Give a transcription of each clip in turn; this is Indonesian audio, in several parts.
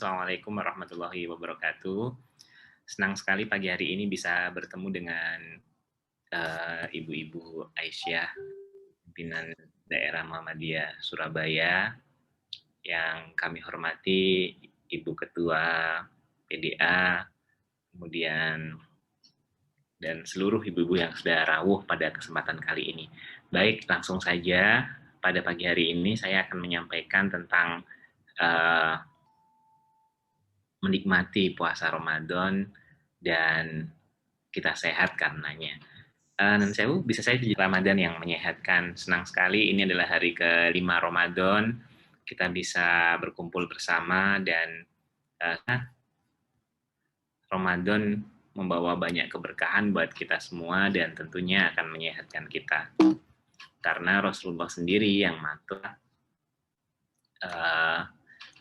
Assalamualaikum warahmatullahi wabarakatuh. Senang sekali pagi hari ini bisa bertemu dengan Ibu-Ibu Aisyah, pimpinan daerah Muhammadiyah Surabaya, yang kami hormati Ibu Ketua PDA, kemudian dan seluruh ibu-ibu yang sudah rawuh pada kesempatan kali ini. Baik, langsung saja pada pagi hari ini saya akan menyampaikan tentang uh, menikmati puasa Ramadan dan kita sehat karenanya. Non sewu, bisa saya di Ramadan yang menyehatkan. Senang sekali, ini adalah hari ke-5 Ramadan. Kita bisa berkumpul bersama dan Ramadan membawa banyak keberkahan buat kita semua dan tentunya akan menyehatkan kita. Karena Rasulullah sendiri yang matur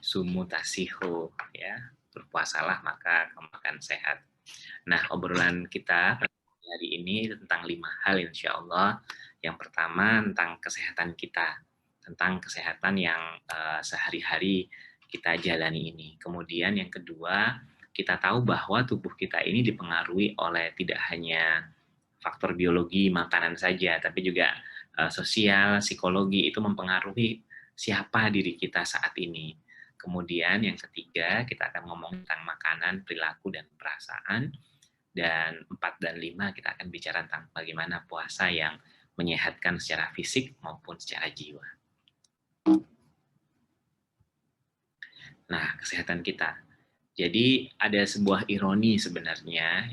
sumu tasihu, ya, berpuasalah maka kamu akan sehat. Nah, obrolan kita hari ini tentang 5 hal insya Allah. Yang pertama tentang kesehatan kita, tentang kesehatan yang sehari-hari kita jalani ini. Kemudian yang kedua, kita tahu bahwa tubuh kita ini dipengaruhi oleh tidak hanya faktor biologi, makanan saja, tapi juga sosial, psikologi itu mempengaruhi siapa diri kita saat ini. Kemudian yang ketiga, kita akan ngomong tentang makanan, perilaku, dan perasaan. Dan 4 dan 5 kita akan bicara tentang bagaimana puasa yang menyehatkan secara fisik maupun secara jiwa. Nah, kesehatan kita. Jadi ada sebuah ironi sebenarnya,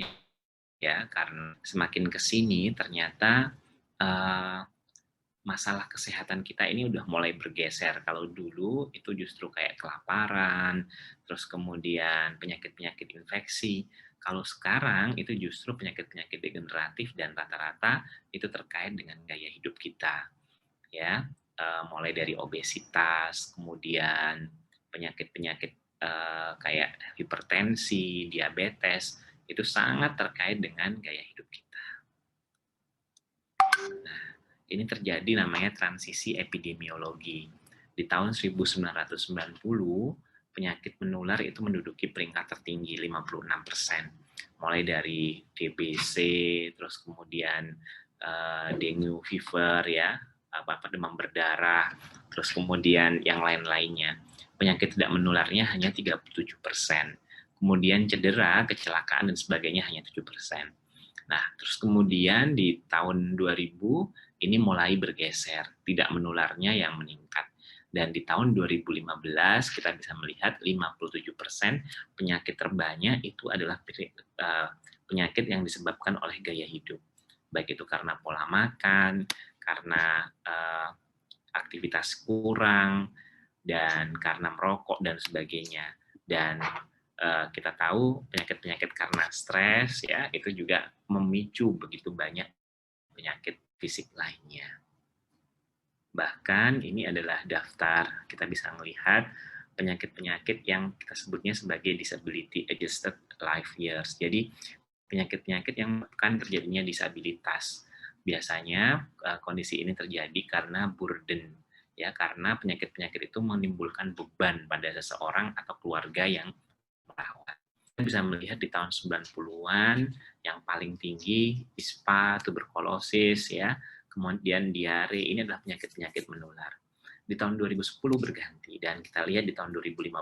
ya, karena semakin kesini ternyata masalah kesehatan kita ini udah mulai bergeser. Kalau dulu itu justru kayak kelaparan, terus kemudian penyakit-penyakit infeksi. Kalau sekarang itu justru penyakit-penyakit degeneratif dan rata-rata itu terkait dengan gaya hidup kita, ya. Mulai dari obesitas, kemudian penyakit-penyakit kayak hipertensi, diabetes, itu sangat terkait dengan gaya hidup kita. Nah, ini terjadi namanya transisi epidemiologi. Di tahun 1990, penyakit menular itu menduduki peringkat tertinggi 56%. Mulai dari DBC, terus kemudian dengue fever, ya, apa demam berdarah, terus kemudian yang lain-lainnya. Penyakit tidak menularnya hanya 37%. Kemudian cedera, kecelakaan, dan sebagainya hanya 7%. Nah, terus kemudian di tahun 2000 ini mulai bergeser, tidak menularnya yang meningkat. Dan di tahun 2015 kita bisa melihat 57% penyakit terbanyak itu adalah penyakit yang disebabkan oleh gaya hidup. Baik itu karena pola makan, karena aktivitas kurang, dan karena merokok dan sebagainya. Dan kita tahu penyakit-penyakit karena stres, ya, itu juga memicu begitu banyak penyakit fisik lainnya. Bahkan ini adalah daftar, kita bisa melihat penyakit-penyakit yang kita sebutnya sebagai disability adjusted life years. Jadi penyakit-penyakit yang menyebabkan terjadinya disabilitas. Biasanya kondisi ini terjadi karena burden, ya, karena penyakit-penyakit itu menimbulkan beban pada seseorang atau keluarga yang merawat. Kita bisa melihat di tahun 90-an yang paling tinggi ISPA, tuberkulosis, ya, kemudian diare, ini adalah penyakit-penyakit menular. Di tahun 2010 berganti, dan kita lihat di tahun 2015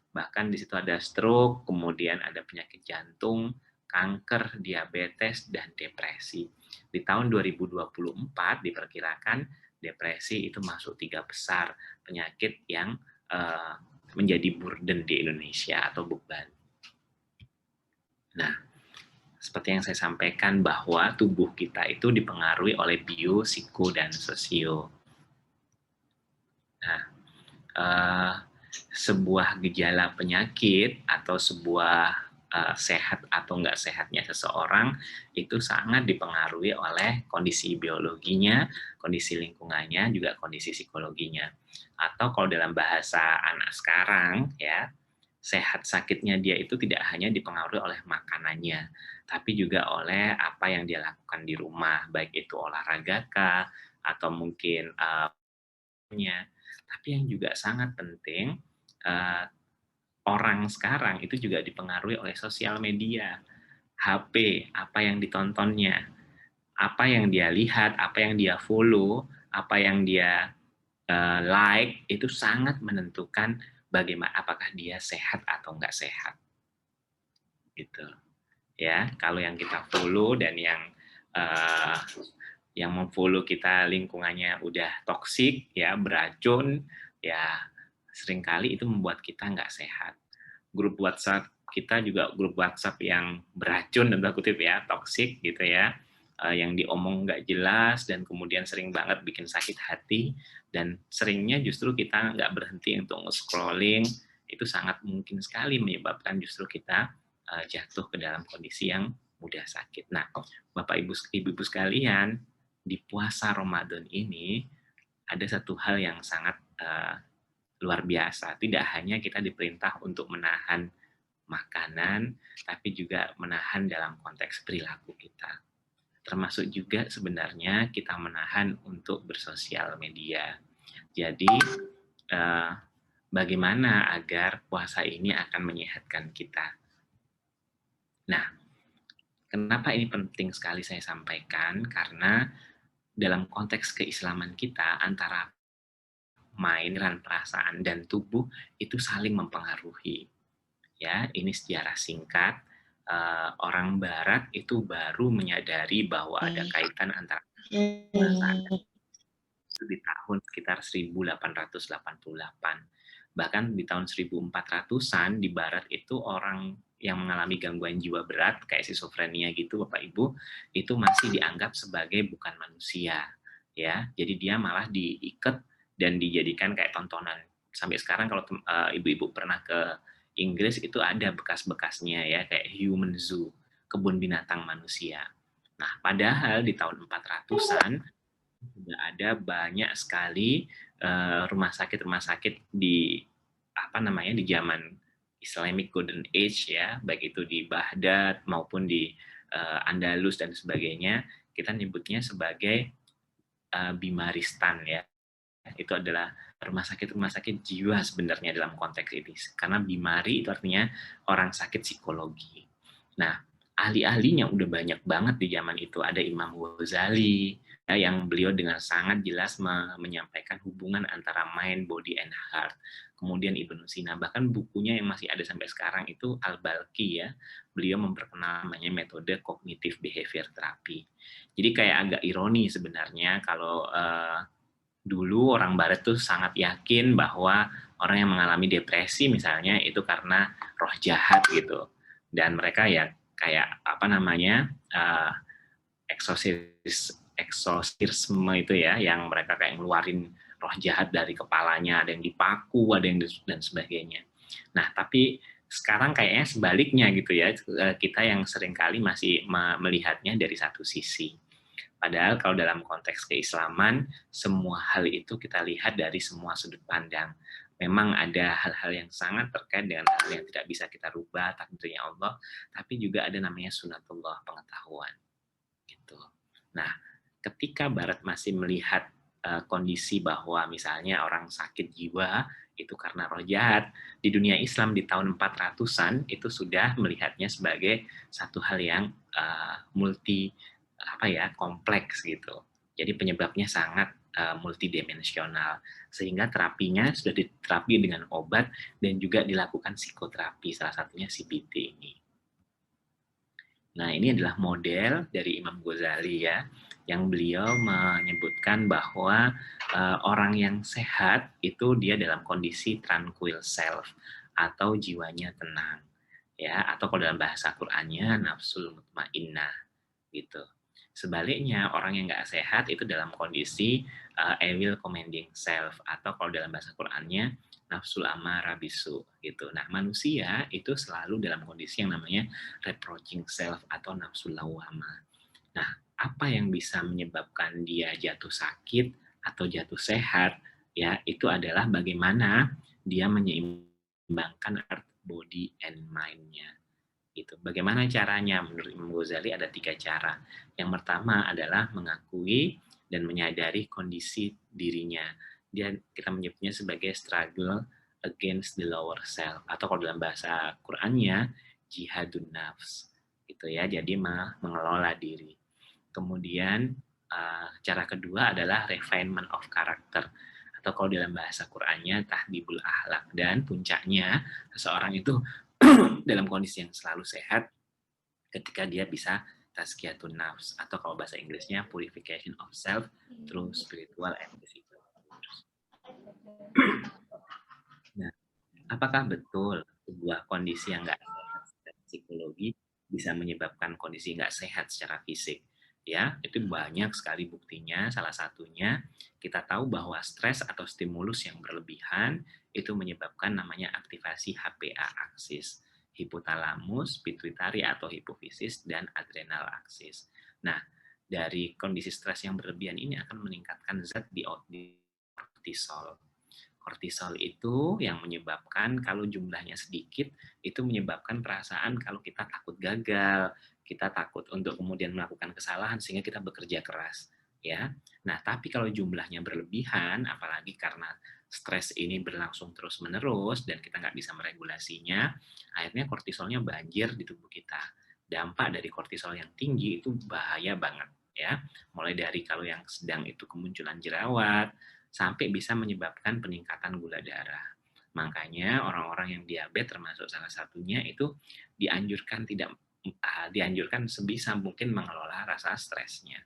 bahkan di situ ada stroke, kemudian ada penyakit jantung, kanker, diabetes, dan depresi. Di tahun 2024 diperkirakan depresi itu masuk 3 besar penyakit yang menjadi burden di Indonesia atau beban. Nah, seperti yang saya sampaikan bahwa tubuh kita itu dipengaruhi oleh bio, psiko, dan sosio. Nah, sebuah gejala penyakit atau sebuah sehat atau enggak sehatnya seseorang itu sangat dipengaruhi oleh kondisi biologinya, kondisi lingkungannya, juga kondisi psikologinya. Atau kalau dalam bahasa anak sekarang, ya, sehat sakitnya dia itu tidak hanya dipengaruhi oleh makanannya, tapi juga oleh apa yang dia lakukan di rumah, baik itu olahraga kah, atau mungkin tapi yang juga sangat penting, orang sekarang itu juga dipengaruhi oleh sosial media, HP, apa yang ditontonnya, apa yang dia lihat, apa yang dia follow, apa yang dia like, itu sangat menentukan bagaimana apakah dia sehat atau nggak sehat, gitu. Ya, kalau yang kita follow dan uh, yang memfollow kita lingkungannya udah toksik, ya beracun, ya seringkali itu membuat kita nggak sehat. Grup WhatsApp kita juga grup WhatsApp yang beracun dan kutip ya, toksik gitu ya, yang diomong nggak jelas dan kemudian sering banget bikin sakit hati, dan seringnya justru kita nggak berhenti untuk scrolling, itu sangat mungkin sekali menyebabkan justru kita jatuh ke dalam kondisi yang mudah sakit. Nah, Bapak Ibu sekalian, di puasa Ramadan ini ada satu hal yang sangat luar biasa. Tidak hanya kita diperintah untuk menahan makanan, tapi juga menahan dalam konteks perilaku kita. Termasuk juga sebenarnya kita menahan untuk bersosial media. Jadi, bagaimana agar puasa ini akan menyehatkan kita? Nah, kenapa ini penting sekali saya sampaikan? Karena dalam konteks keislaman kita, antara mainan perasaan dan tubuh itu saling mempengaruhi. Ya, ini sejarah singkat. Orang Barat itu baru menyadari bahwa ada kaitan antara perasaan dan itu di tahun sekitar 1888. Bahkan di tahun 1400-an di Barat itu orang yang mengalami gangguan jiwa berat kayak schizophrenia gitu Bapak Ibu itu masih dianggap sebagai bukan manusia, ya. Jadi dia malah diikat dan dijadikan kayak tontonan. Sampai sekarang kalau ibu-ibu pernah ke Inggris itu ada bekas-bekasnya ya, kayak human zoo, kebun binatang manusia. Nah, padahal di tahun 400-an sudah ada banyak sekali rumah sakit di apa namanya di zaman Islamic Golden Age ya, baik itu di Baghdad maupun di Andalus dan sebagainya, kita nyebutnya sebagai Bimaristan ya. Itu adalah rumah sakit jiwa sebenarnya dalam konteks ini. Karena Bimari itu artinya orang sakit psikologi. Nah, ahli-ahlinya udah banyak banget di zaman itu. Ada Imam Ghazali, ya, yang beliau dengan sangat jelas menyampaikan hubungan antara mind, body, and heart. Kemudian Ibnu Sina, bahkan bukunya yang masih ada sampai sekarang itu Al-Balqi ya, beliau memperkenalkan namanya metode kognitif behavior therapy. Jadi kayak agak ironi sebenarnya kalau dulu orang Barat tuh sangat yakin bahwa orang yang mengalami depresi misalnya itu karena roh jahat gitu, dan mereka ya kayak apa namanya eksorsisme itu ya, yang mereka kayak ngeluarin roh jahat dari kepalanya, ada yang dipaku, ada yang dan sebagainya. Nah, tapi sekarang kayaknya sebaliknya gitu ya, kita yang seringkali masih melihatnya dari satu sisi. Padahal kalau dalam konteks keislaman, semua hal itu kita lihat dari semua sudut pandang. Memang ada hal-hal yang sangat terkait dengan hal yang tidak bisa kita rubah, takdirnya Allah, tapi juga ada namanya sunatullah, pengetahuan. Gitu. Nah, ketika Barat masih melihat kondisi bahwa misalnya orang sakit jiwa itu karena roh jahat, di dunia Islam di tahun 400-an itu sudah melihatnya sebagai satu hal yang multi kompleks gitu. Jadi penyebabnya sangat multidimensional, sehingga terapinya sudah diterapi dengan obat dan juga dilakukan psikoterapi, salah satunya CBT ini. Nah, ini adalah model dari Imam Ghazali ya, yang beliau menyebutkan bahwa orang yang sehat itu dia dalam kondisi tranquil self atau jiwanya tenang, ya, atau kalau dalam bahasa Qur'annya nafsul mutmainnah gitu. Sebaliknya, orang yang nggak sehat itu dalam kondisi evil commanding self, atau kalau dalam bahasa Qur'annya nafsul amarah bisu gitu. Nah, manusia itu selalu dalam kondisi yang namanya reproaching self atau nafsul lawamah. Nah, apa yang bisa menyebabkan dia jatuh sakit atau jatuh sehat? Ya, itu adalah bagaimana dia menyeimbangkan body and mind-nya. Gitu. Bagaimana caranya? Menurut Imam Ghazali ada 3 cara. Yang pertama adalah mengakui dan menyadari kondisi dirinya. Kita menyebutnya sebagai struggle against the lower self, atau kalau dalam bahasa Qur'annya jihadun nafs gitu ya, jadi mengelola diri. Kemudian cara kedua adalah refinement of character, atau kalau dalam bahasa Qur'annya tahdibul akhlak, dan puncaknya seseorang itu dalam kondisi yang selalu sehat ketika dia bisa tazkiyatun nafs, atau kalau bahasa Inggrisnya purification of self through spiritual and physical. Nah, apakah betul sebuah kondisi yang nggak sehat secara psikologi bisa menyebabkan kondisi nggak sehat secara fisik? Ya, itu banyak sekali buktinya. Salah satunya kita tahu bahwa stres atau stimulus yang berlebihan itu menyebabkan namanya aktivasi HPA aksis, hipotalamus, pituitari atau hipofisis, dan adrenal aksis. Nah, dari kondisi stres yang berlebihan ini akan meningkatkan zat di kortisol. Kortisol itu yang menyebabkan kalau jumlahnya sedikit, itu menyebabkan perasaan kalau kita takut gagal, kita takut untuk kemudian melakukan kesalahan sehingga kita bekerja keras, ya. Nah, tapi kalau jumlahnya berlebihan, apalagi karena stres ini berlangsung terus-menerus dan kita nggak bisa meregulasinya, akhirnya kortisolnya banjir di tubuh kita. Dampak dari kortisol yang tinggi itu bahaya banget, ya. Mulai dari kalau yang sedang itu kemunculan jerawat, sampai bisa menyebabkan peningkatan gula darah. Makanya orang-orang yang diabetes termasuk salah satunya itu dianjurkan sebisa mungkin mengelola rasa stresnya.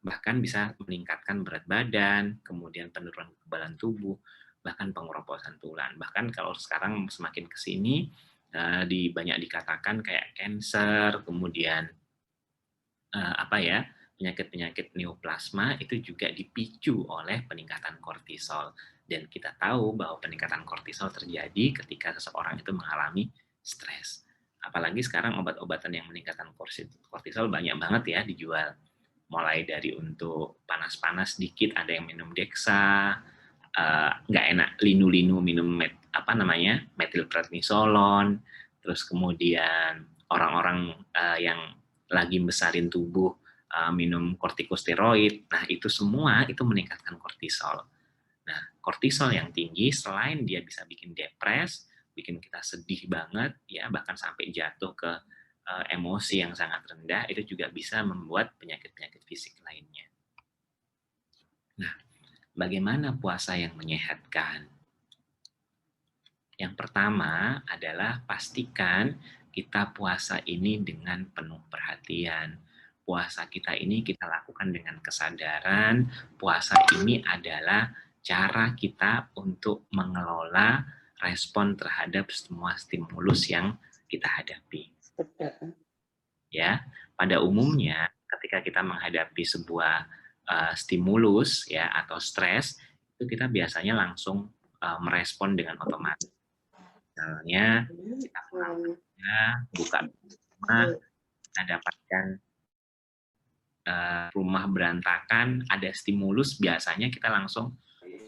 Bahkan bisa meningkatkan berat badan, kemudian penurunan kekebalan tubuh, bahkan pengeroposan tulang. Bahkan kalau sekarang semakin ke sini banyak dikatakan kayak cancer, kemudian penyakit-penyakit neoplasma itu juga dipicu oleh peningkatan kortisol. Dan kita tahu bahwa peningkatan kortisol terjadi ketika seseorang itu mengalami stres. Apalagi sekarang obat-obatan yang meningkatkan kortisol banyak banget ya dijual. Mulai dari untuk panas-panas dikit ada yang minum Dexa, nggak enak linu-linu minum metilprednisolon, terus kemudian orang-orang yang lagi besarin tubuh minum kortikosteroid. Nah, itu semua itu meningkatkan kortisol. Nah, kortisol yang tinggi selain dia bisa bikin depres, bikin kita sedih banget, ya bahkan sampai jatuh ke emosi yang sangat rendah, itu juga bisa membuat penyakit-penyakit fisik lainnya. Nah, bagaimana puasa yang menyehatkan? Yang pertama adalah pastikan kita puasa ini dengan penuh perhatian. Puasa kita ini kita lakukan dengan kesadaran. Puasa ini adalah cara kita untuk mengelola respon terhadap semua stimulus yang kita hadapi. Ya, pada umumnya ketika kita menghadapi sebuah stimulus ya atau stres, itu kita biasanya langsung merespon dengan otomatis. Misalnya kita buka rumah, kita dapatkan rumah berantakan, ada stimulus, biasanya kita langsung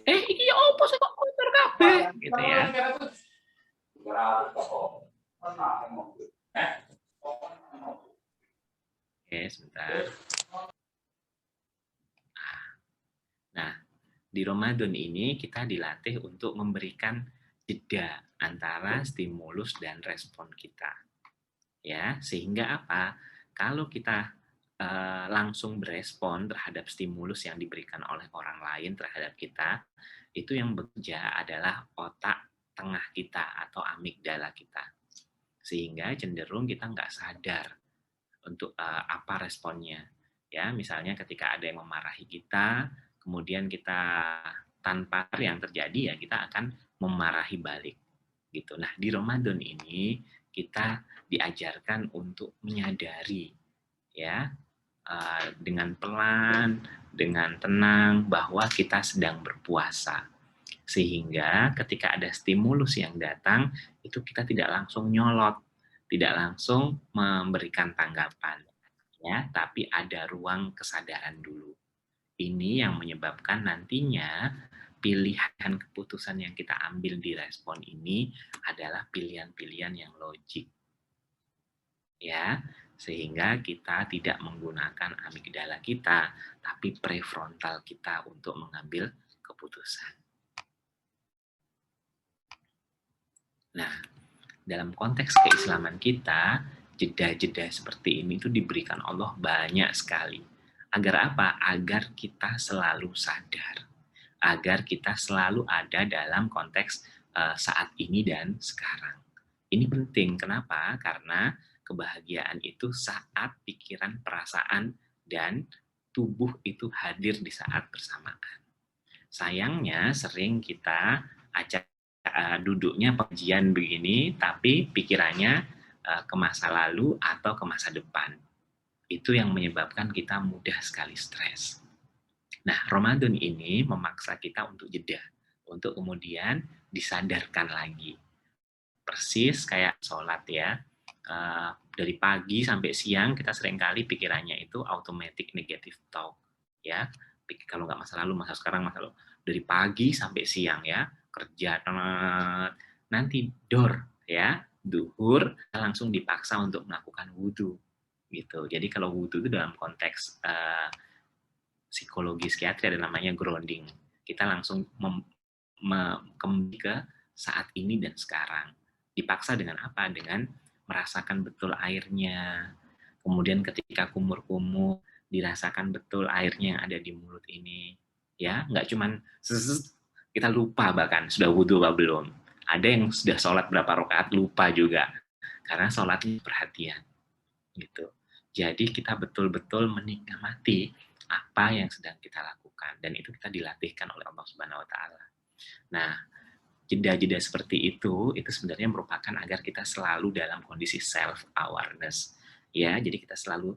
iki opo sih kok kotor kabeh gitu ya. Oke, sebentar. Nah, di Ramadan ini kita dilatih untuk memberikan jeda antara stimulus dan respon kita. Ya, sehingga apa? Kalau kita langsung berespon terhadap stimulus yang diberikan oleh orang lain terhadap kita, itu yang bekerja adalah otak tengah kita atau amigdala kita. Sehingga cenderung kita nggak sadar untuk apa responnya. Ya, misalnya ketika ada yang memarahi kita, kemudian kita tanpa yang terjadi ya kita akan memarahi balik. Gitu. Nah, di Ramadan ini kita diajarkan untuk menyadari ya dengan pelan, dengan tenang bahwa kita sedang berpuasa. Sehingga ketika ada stimulus yang datang, itu kita tidak langsung nyolot, tidak langsung memberikan tanggapan, ya, tapi ada ruang kesadaran dulu. Ini yang menyebabkan nantinya pilihan keputusan yang kita ambil di respon ini adalah pilihan-pilihan yang logik. Ya, sehingga kita tidak menggunakan amigdala kita, tapi prefrontal kita untuk mengambil keputusan. Nah, dalam konteks keislaman kita, jeda-jeda seperti ini itu diberikan Allah banyak sekali. Agar apa? Agar kita selalu sadar. Agar kita selalu ada dalam konteks saat ini dan sekarang. Ini penting. Kenapa? Karena kebahagiaan itu saat pikiran, perasaan, dan tubuh itu hadir di saat bersamaan. Sayangnya sering kita ajak duduknya pengajian begini, tapi pikirannya ke masa lalu atau ke masa depan. Itu yang menyebabkan kita mudah sekali stres. Nah, Ramadan ini memaksa kita untuk jeda, untuk kemudian disadarkan lagi. Persis kayak sholat ya, dari pagi sampai siang kita seringkali pikirannya itu automatic negative talk, ya. Kalau nggak masa lalu, masa sekarang, masa lalu. Dari pagi sampai siang ya, kerja, nanti ya, duhur, langsung dipaksa untuk melakukan wudhu, gitu. Jadi kalau wudhu itu dalam konteks psikologi psikiatri ada namanya grounding. Kita langsung kembali ke saat ini dan sekarang. Dipaksa dengan apa? Dengan merasakan betul airnya. Kemudian ketika kumur-kumur, dirasakan betul airnya yang ada di mulut ini. Ya, nggak cuman kita lupa bahkan sudah wudhu apa belum. Ada yang sudah sholat berapa rakaat lupa juga. Karena sholatnya perhatian. Gitu. Jadi kita betul-betul menikmati apa yang sedang kita lakukan. Dan itu kita dilatihkan oleh Allah Subhanahu wa Ta'ala. Nah, jeda-jeda seperti itu sebenarnya merupakan agar kita selalu dalam kondisi self awareness, ya. Jadi kita selalu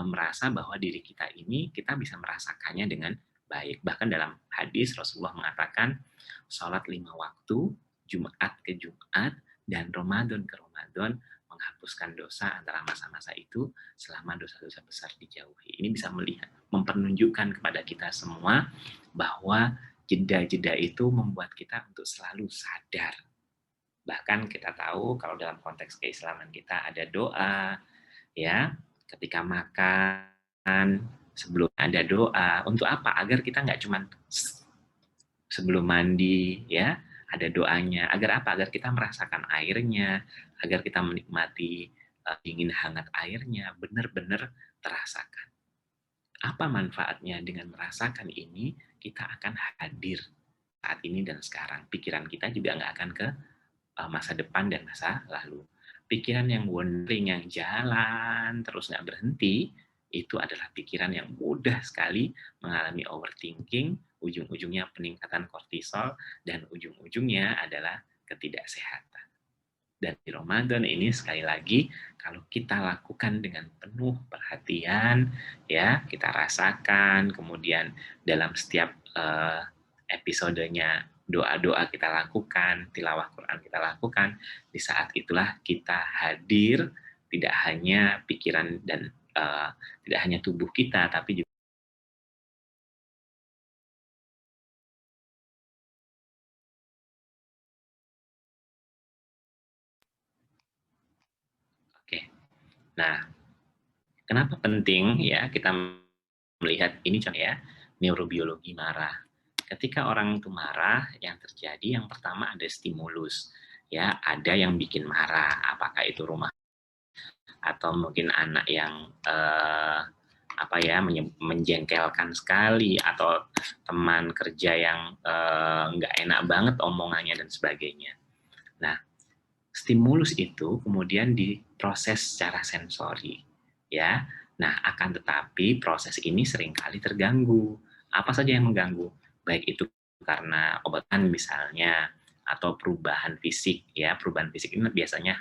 merasa bahwa diri kita ini kita bisa merasakannya dengan baik. Bahkan dalam hadis Rasulullah mengatakan sholat 5 waktu, Jumat ke Jumat, dan Ramadan ke Ramadan menghapuskan dosa antara masa-masa itu selama dosa-dosa besar dijauhi. Ini bisa melihat, mempertunjukkan kepada kita semua bahwa jeda-jeda itu membuat kita untuk selalu sadar. Bahkan kita tahu kalau dalam konteks keislaman kita ada doa, ya, ketika makan, sebelum ada doa. Untuk apa? Agar kita nggak cuma sebelum mandi, ya, ada doanya. Agar apa? Agar kita merasakan airnya, agar kita menikmati dingin hangat airnya, benar-benar terasakan. Apa manfaatnya dengan merasakan ini? Kita akan hadir saat ini dan sekarang. Pikiran kita juga nggak akan ke masa depan dan masa lalu. Pikiran yang wandering, yang jalan terus nggak berhenti, itu adalah pikiran yang mudah sekali mengalami overthinking, ujung-ujungnya peningkatan kortisol, dan ujung-ujungnya adalah ketidaksehatan. Dan di Ramadan ini sekali lagi, kalau kita lakukan dengan penuh perhatian, ya, kita rasakan, kemudian dalam setiap episodenya doa-doa kita lakukan, tilawah Quran kita lakukan, di saat itulah kita hadir, tidak hanya pikiran dan tidak hanya tubuh kita, tapi juga oke. Nah, kenapa penting ya kita melihat ini contoh ya, neurobiologi marah. Ketika orang itu marah, yang terjadi yang pertama ada stimulus. Ya, ada yang bikin marah, apakah itu rumah atau mungkin anak yang apa ya menjengkelkan sekali atau teman kerja yang nggak enak banget omongannya dan sebagainya. Nah, stimulus itu kemudian diproses secara sensori, ya. Nah, akan tetapi proses ini seringkali terganggu. Apa saja yang mengganggu? Baik itu karena obatan misalnya atau perubahan fisik, ya. Perubahan fisik ini biasanya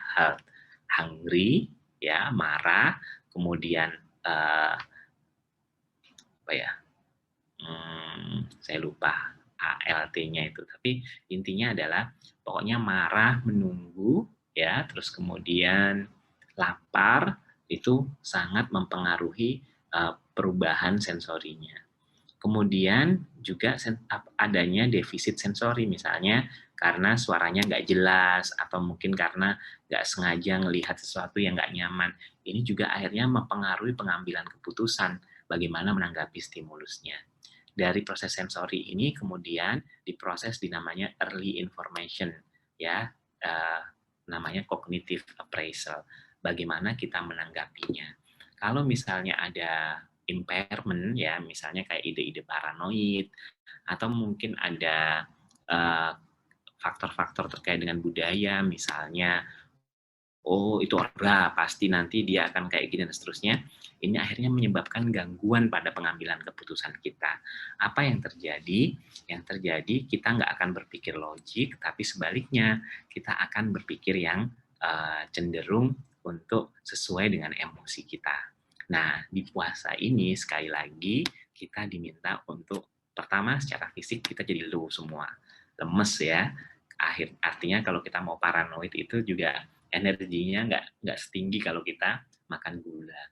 hungry, ya, marah, kemudian apa ya? Saya lupa ALT-nya itu, tapi intinya adalah pokoknya marah, menunggu, ya, terus kemudian lapar, itu sangat mempengaruhi perubahan sensorinya. Kemudian juga adanya defisit sensori, misalnya karena suaranya nggak jelas, atau mungkin karena nggak sengaja melihat sesuatu yang nggak nyaman. Ini juga akhirnya mempengaruhi pengambilan keputusan bagaimana menanggapi stimulusnya. Dari proses sensori ini kemudian diproses di namanya early information, ya, namanya cognitive appraisal. Bagaimana kita menanggapinya. Kalau misalnya ada impairment ya, misalnya kayak ide-ide paranoid, atau mungkin ada faktor-faktor terkait dengan budaya, misalnya oh itu orang pasti nanti dia akan kayak gini dan seterusnya. Ini akhirnya menyebabkan gangguan pada pengambilan keputusan kita. Apa yang terjadi? Yang terjadi kita nggak akan berpikir logik, tapi sebaliknya kita akan berpikir yang cenderung untuk sesuai dengan emosi kita. Nah, di puasa ini sekali lagi kita diminta untuk pertama secara fisik kita jadi low semua, lemes ya. Artinya kalau kita mau paranoid itu juga energinya nggak setinggi kalau kita makan gula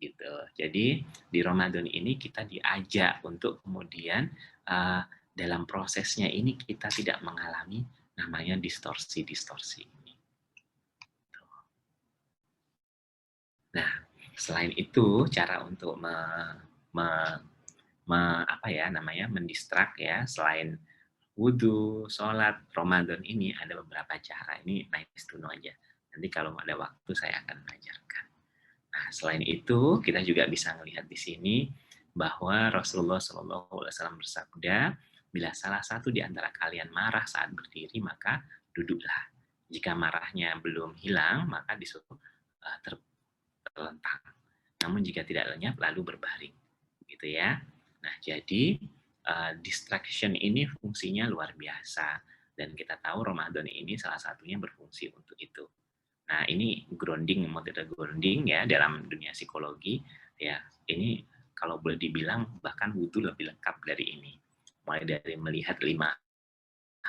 gitu. Jadi di Ramadan ini kita diajak untuk kemudian dalam prosesnya ini kita tidak mengalami namanya distorsi-distorsi ini. Nah, selain itu cara untuk mendistrak ya, selain wudhu, sholat, Ramadan ini ada beberapa cara. Ini nice to know aja. Nanti kalau ada waktu saya akan mengajarkan. Nah, selain itu kita juga bisa melihat di sini bahwa Rasulullah SAW bersabda, bila salah satu di antara kalian marah saat berdiri maka duduklah. Jika marahnya belum hilang maka disuruh terlentang. Namun jika tidak lenyap lalu berbaring, gitu ya. Nah, jadi distraction ini fungsinya luar biasa dan kita tahu Ramadan ini salah satunya berfungsi untuk itu. Nah, ini grounding, metode grounding ya dalam dunia psikologi ya. Ini kalau boleh dibilang bahkan wudhu lebih lengkap dari ini. Mulai dari melihat 5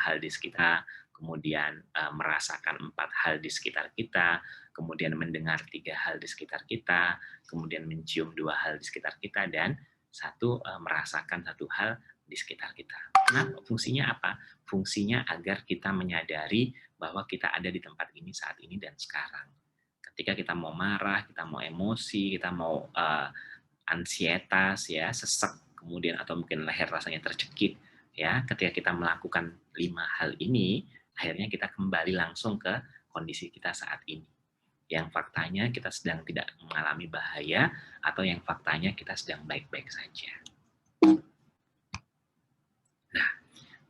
hal di sekitar, kemudian merasakan 4 hal di sekitar kita, kemudian mendengar 3 hal di sekitar kita, kemudian mencium 2 hal di sekitar kita, dan merasakan 1 hal di sekitar kita. Nah, fungsinya apa? Fungsinya agar kita menyadari bahwa kita ada di tempat ini saat ini dan sekarang. Ketika kita mau marah, kita mau emosi, kita mau ansietas ya, sesek, kemudian atau mungkin leher rasanya tercekik ya, ketika kita melakukan 5 hal ini, akhirnya kita kembali langsung ke kondisi kita saat ini. Yang faktanya kita sedang tidak mengalami bahaya atau yang faktanya kita sedang baik-baik saja. Nah,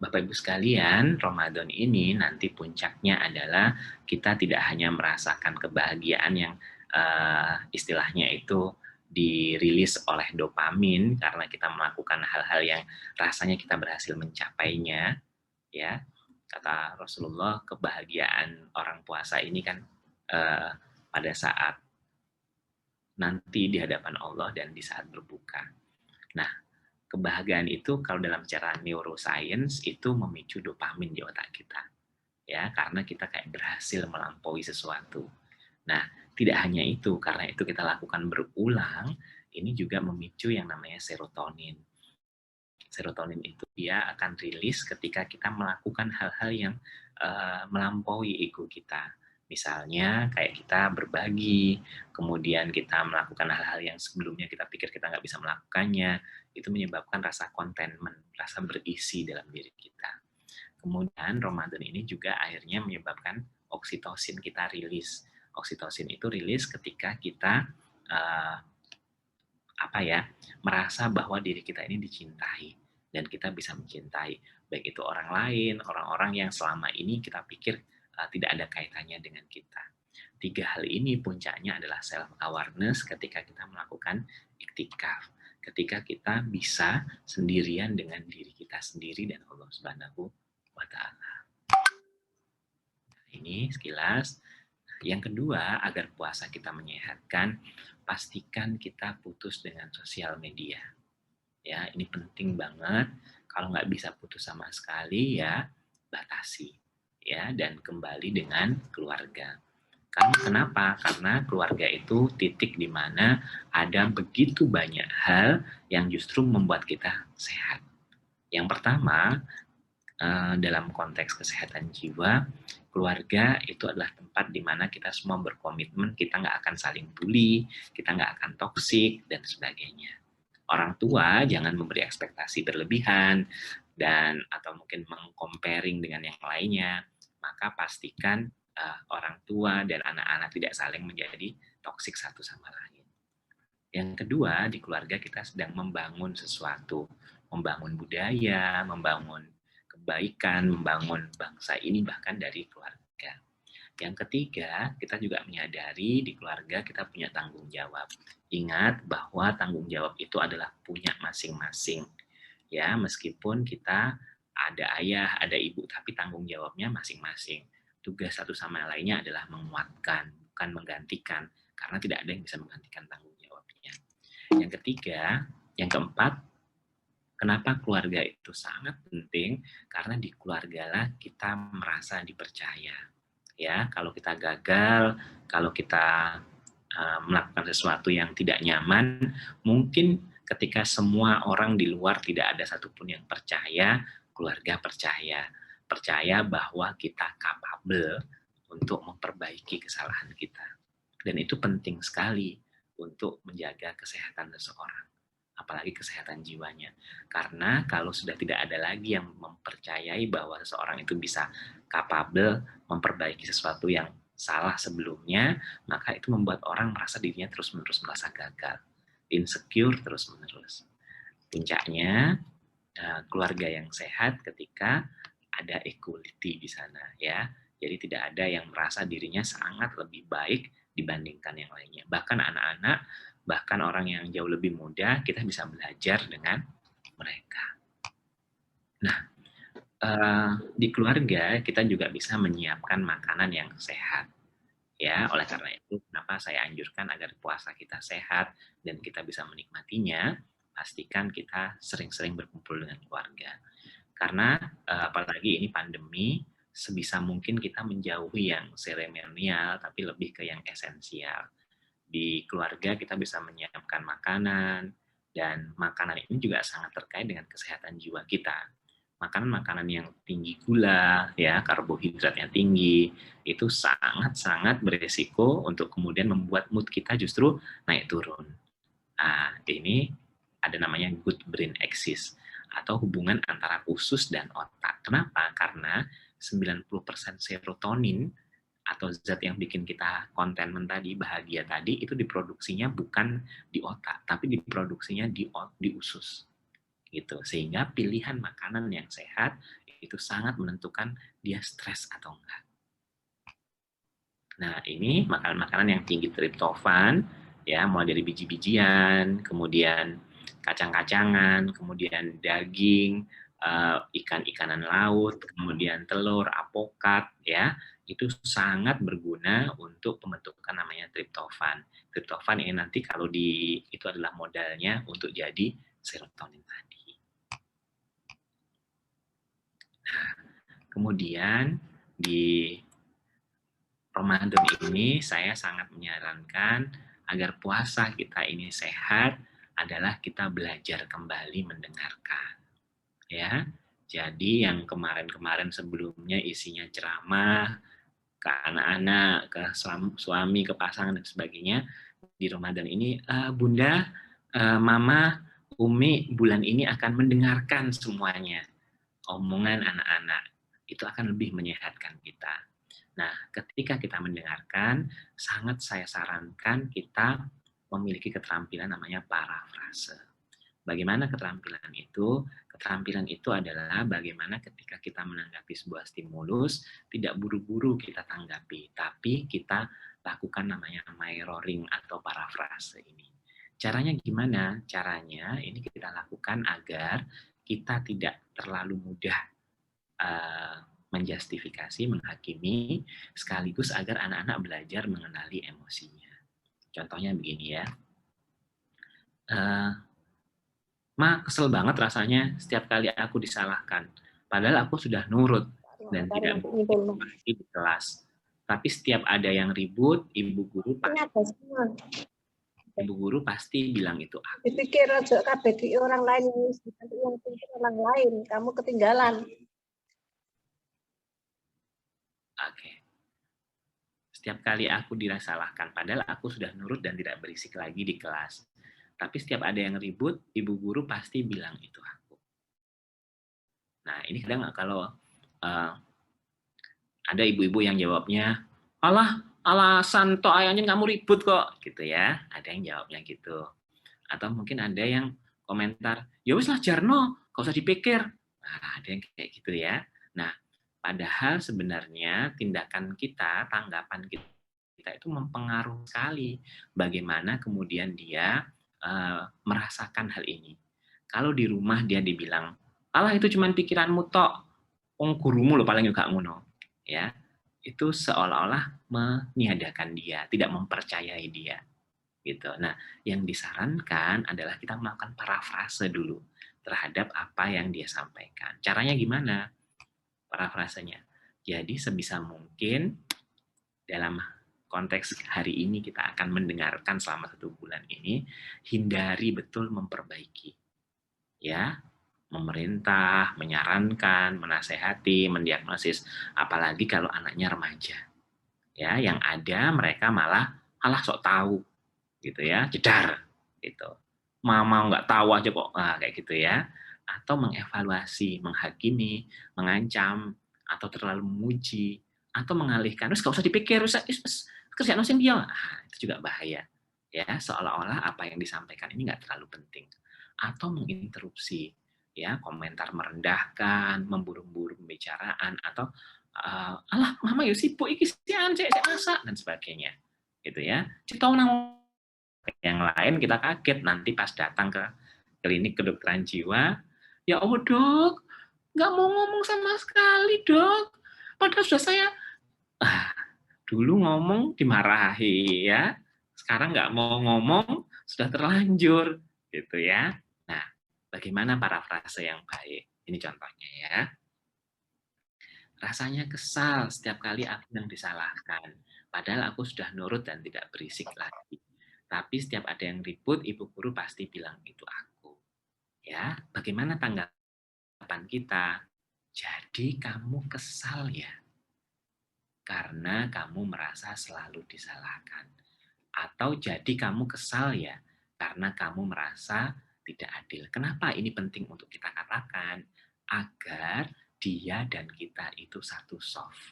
Bapak Ibu sekalian, Ramadan ini nanti puncaknya adalah kita tidak hanya merasakan kebahagiaan yang istilahnya itu dirilis oleh dopamin karena kita melakukan hal-hal yang rasanya kita berhasil mencapainya, ya. Kata Rasulullah, kebahagiaan orang puasa ini kan pada saat nanti di hadapan Allah dan di saat berbuka. Nah, kebahagiaan itu kalau dalam cara neuroscience itu memicu dopamin di otak kita. Ya, karena kita kayak berhasil melampaui sesuatu. Nah, tidak hanya itu, karena itu kita lakukan berulang, ini juga memicu yang namanya serotonin. Serotonin itu dia akan rilis ketika kita melakukan hal-hal yang melampaui ego kita. Misalnya kayak kita berbagi, kemudian kita melakukan hal-hal yang sebelumnya kita pikir kita nggak bisa melakukannya, itu menyebabkan rasa contentment, rasa berisi dalam diri kita. Kemudian Ramadan ini juga akhirnya menyebabkan oksitosin kita rilis. Oksitosin itu rilis ketika kita merasa bahwa diri kita ini dicintai dan kita bisa mencintai baik itu orang lain, orang-orang yang selama ini kita pikir tidak ada kaitannya dengan kita. 3 hal ini puncaknya adalah self awareness ketika kita melakukan iktikaf, ketika kita bisa sendirian dengan diri kita sendiri dan Allah Subhanahu wa taala. Ini sekilas. Yang kedua, agar puasa kita menyehatkan, pastikan kita putus dengan sosial media. Ya, ini penting banget. Kalau nggak bisa putus sama sekali, ya batasi. Ya, dan kembali dengan keluarga. Kenapa? Karena keluarga itu titik di mana ada begitu banyak hal yang justru membuat kita sehat. Yang pertama, dalam konteks kesehatan jiwa, keluarga itu adalah tempat di mana kita semua berkomitmen, kita nggak akan saling bully, kita nggak akan toksik, dan sebagainya. Orang tua jangan memberi ekspektasi berlebihan, dan atau mungkin meng-comparing dengan yang lainnya, maka pastikan orang tua dan anak-anak tidak saling menjadi toksik satu sama lain. Yang kedua, di keluarga kita sedang membangun sesuatu, membangun budaya, membangun kebaikan, membangun bangsa ini bahkan dari keluarga. Yang ketiga, kita juga menyadari di keluarga kita punya tanggung jawab. Ingat bahwa tanggung jawab itu adalah punya masing-masing. Ya, meskipun kita ada ayah, ada ibu, tapi tanggung jawabnya masing-masing. Tugas satu sama lainnya adalah menguatkan, bukan menggantikan, karena tidak ada yang bisa menggantikan tanggung jawabnya. Yang ketiga, yang keempat, kenapa keluarga itu sangat penting? Karena di keluargalah kita merasa dipercaya. Ya, kalau kita gagal, kalau kita melakukan sesuatu yang tidak nyaman, mungkin ketika semua orang di luar tidak ada satupun yang percaya, keluarga percaya bahwa kita capable untuk memperbaiki kesalahan kita. Dan itu penting sekali untuk menjaga kesehatan seseorang, apalagi kesehatan jiwanya. Karena kalau sudah tidak ada lagi yang mempercayai bahwa seseorang itu bisa capable memperbaiki sesuatu yang salah sebelumnya, maka itu membuat orang merasa dirinya terus-menerus merasa gagal, insecure terus-menerus. Puncaknya, keluarga yang sehat ketika ada equality di sana, ya. Jadi tidak ada yang merasa dirinya sangat lebih baik dibandingkan yang lainnya. Bahkan anak-anak, bahkan orang yang jauh lebih muda, kita bisa belajar dengan mereka. Nah, di keluarga kita juga bisa menyiapkan makanan yang sehat. Ya, oleh karena itu kenapa saya anjurkan agar puasa kita sehat dan kita bisa menikmatinya, pastikan kita sering-sering berkumpul dengan keluarga. Karena apalagi ini pandemi, sebisa mungkin kita menjauhi yang seremonial tapi lebih ke yang esensial. Di keluarga kita bisa menyiapkan makanan, dan makanan ini juga sangat terkait dengan kesehatan jiwa kita. Makanan-makanan yang tinggi gula, ya, karbohidratnya tinggi, itu sangat-sangat beresiko untuk kemudian membuat mood kita justru naik turun. Nah, ini ada namanya good brain axis, atau hubungan antara usus dan otak. Kenapa? Karena 90% serotonin atau zat yang bikin kita contentment tadi, bahagia tadi, itu diproduksinya bukan di otak, tapi diproduksinya di usus. Gitu. Sehingga pilihan makanan yang sehat itu sangat menentukan dia stres atau enggak. Nah, ini makanan-makanan yang tinggi triptofan, ya, mulai dari biji-bijian, kemudian kacang-kacangan, kemudian daging, ikan-ikanan laut, kemudian telur, apokat, ya, itu sangat berguna untuk pembentukan namanya triptofan. Triptofan ini nanti kalau itu adalah modalnya untuk jadi serotonin tadi. Nah, kemudian di Ramadan ini saya sangat menyarankan agar puasa kita ini sehat adalah kita belajar kembali mendengarkan. Ya, jadi yang kemarin-kemarin sebelumnya isinya ceramah ke anak-anak, ke suami, ke pasangan dan sebagainya, di Ramadan ini, Bunda, Mama, Umi bulan ini akan mendengarkan semuanya omongan anak-anak. Itu akan lebih menyehatkan kita. Nah, ketika kita mendengarkan, sangat saya sarankan kita memiliki keterampilan namanya parafrase. Bagaimana keterampilan itu? Keterampilan itu adalah bagaimana ketika kita menanggapi sebuah stimulus, tidak buru-buru kita tanggapi, tapi kita lakukan namanya mirroring atau parafrase ini. Caranya gimana? Caranya ini kita lakukan agar kita tidak terlalu mudah menjustifikasi, menghakimi, sekaligus agar anak-anak belajar mengenali emosinya. Contohnya begini ya, Ma, kesel banget rasanya setiap kali aku disalahkan. Padahal aku sudah nurut dan tidak berpartisipasi di kelas. Tapi setiap ada yang ribut, ibu guru pasti bilang itu aku. Dipikir aja kabeh orang lain yang pikir orang lain, kamu ketinggalan. Oke. Setiap kali aku disalahkan, padahal aku sudah nurut dan tidak berisik lagi di kelas. Tapi setiap ada yang ribut, ibu guru pasti bilang itu aku. Nah, ini kadang kalau ada ibu-ibu yang jawabnya, alah alasan toh ayahnya kamu ribut kok gitu ya, ada yang jawabnya gitu. Atau mungkin ada yang komentar, ya wis lah Jarno, gak usah dipikir. Nah, ada yang kayak gitu ya. Nah, padahal sebenarnya tindakan kita, tanggapan kita itu mempengaruhi sekali bagaimana kemudian dia merasakan hal ini. Kalau di rumah dia dibilang, alah itu cuma pikiranmu tok, wong gurumu lo paling juga ngono, ya. Itu seolah-olah meniadakan dia, tidak mempercayai dia gitu. Nah, yang disarankan adalah kita melakukan parafrase dulu terhadap apa yang dia sampaikan. Caranya gimana? Parafrasenya. Jadi sebisa mungkin dalam konteks hari ini kita akan mendengarkan selama 1 bulan ini, hindari betul memperbaiki. Ya, memerintah, menyarankan, menasehati, mendiagnosis, apalagi kalau anaknya remaja. Ya, yang ada mereka malah sok tahu gitu ya, jedar gitu. Mama nggak tahu aja kok, kayak gitu ya. Atau mengevaluasi, menghakimi, mengancam, atau terlalu memuji, atau mengalihkan, terus gak usah dipikir, kerjaan sing dia. Itu juga bahaya. Ya, seolah-olah apa yang disampaikan ini nggak terlalu penting. Atau menginterupsi, ya, komentar merendahkan, memburu-buru pembicaraan, atau alah mama yo sibuk iki sian cek masak dan sebagainya. Gitu ya. Citau nang yang lain kita kaget nanti pas datang ke klinik kedokteran jiwa, ya Allah dok, nggak mau ngomong sama sekali dok, padahal sudah saya dulu ngomong dimarahi ya, sekarang nggak mau ngomong sudah terlanjur gitu ya. Nah, bagaimana parafrase yang baik? Ini contohnya ya. Rasanya kesal setiap kali aku yang disalahkan. Padahal aku sudah nurut dan tidak berisik lagi. Tapi setiap ada yang ribut, ibu guru pasti bilang itu aku. Ya, bagaimana tanggapan kita? Jadi kamu kesal ya, karena kamu merasa selalu disalahkan. Atau jadi kamu kesal ya, karena kamu merasa tidak adil. Kenapa ini penting untuk kita katakan? Agar dia dan kita itu satu soft.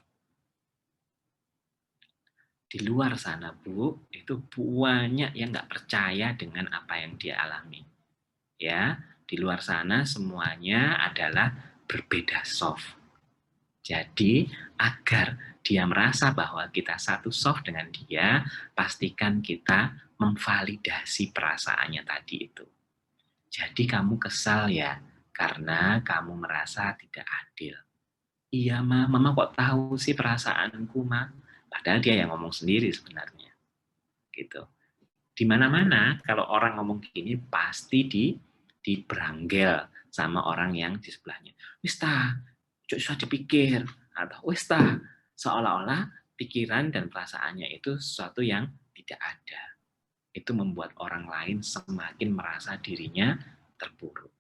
Di luar sana, Bu, itu banyak yang nggak percaya dengan apa yang dia alami. Ya, di luar sana semuanya adalah berbeda soft. Jadi, agar dia merasa bahwa kita satu soft dengan dia, pastikan kita memvalidasi perasaannya tadi itu. Jadi kamu kesal ya, karena kamu merasa tidak adil. Iya, Ma. Mama kok tahu sih perasaanku, Ma? Padahal dia yang ngomong sendiri sebenarnya. Gitu. Di mana-mana kalau orang ngomong gini pasti diberanggel sama orang yang di sebelahnya. Wis ta, cuk usah dipikir, atau wis ta, seolah-olah pikiran dan perasaannya itu sesuatu yang tidak ada. Itu membuat orang lain semakin merasa dirinya terpuruk.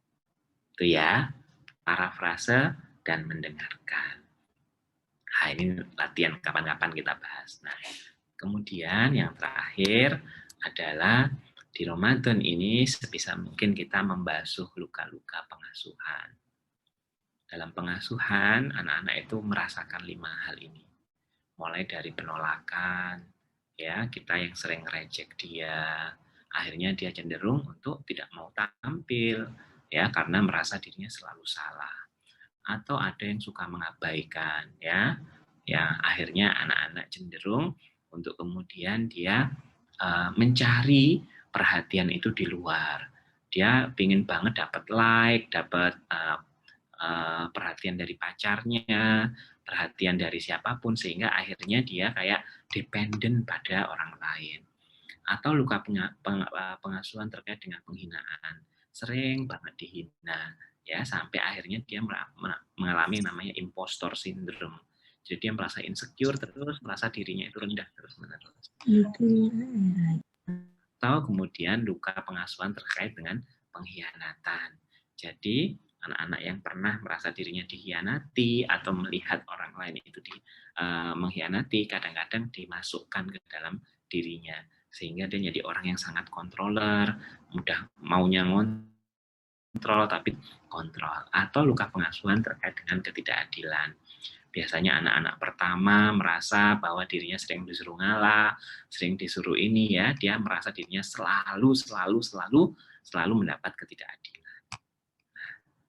Itu ya, parafrase dan mendengarkan. Nah, ini latihan kapan-kapan kita bahas. Nah, kemudian yang terakhir adalah di Ramadan ini sebisa mungkin kita membasuh luka-luka pengasuhan. Dalam pengasuhan, anak-anak itu merasakan 5 hal ini. Mulai dari penolakan, ya, kita yang sering reject dia, akhirnya dia cenderung untuk tidak mau tampil, ya, karena merasa dirinya selalu salah. Atau ada yang suka mengabaikan, ya, akhirnya anak-anak cenderung untuk kemudian dia mencari perhatian itu di luar. Dia ingin banget dapat like, dapat perhatian dari pacarnya, perhatian dari siapapun, sehingga akhirnya dia kayak dependen pada orang lain. Atau luka pengasuhan terkait dengan penghinaan. Sering banget dihina, ya, sampai akhirnya dia mengalami namanya impostor syndrome. Jadi dia merasa insecure terus, merasa dirinya itu rendah terus-menerus. Atau kemudian luka pengasuhan terkait dengan pengkhianatan. Jadi anak-anak yang pernah merasa dirinya dikhianati atau melihat orang lain itu mengkhianati, kadang-kadang dimasukkan ke dalam dirinya. Sehingga dia jadi orang yang sangat controller, mudah maunya ngontrol tapi kontrol. Atau luka pengasuhan terkait dengan ketidakadilan. Biasanya anak-anak pertama merasa bahwa dirinya sering disuruh ngalah, sering disuruh ini ya, dia merasa dirinya selalu mendapat ketidakadilan.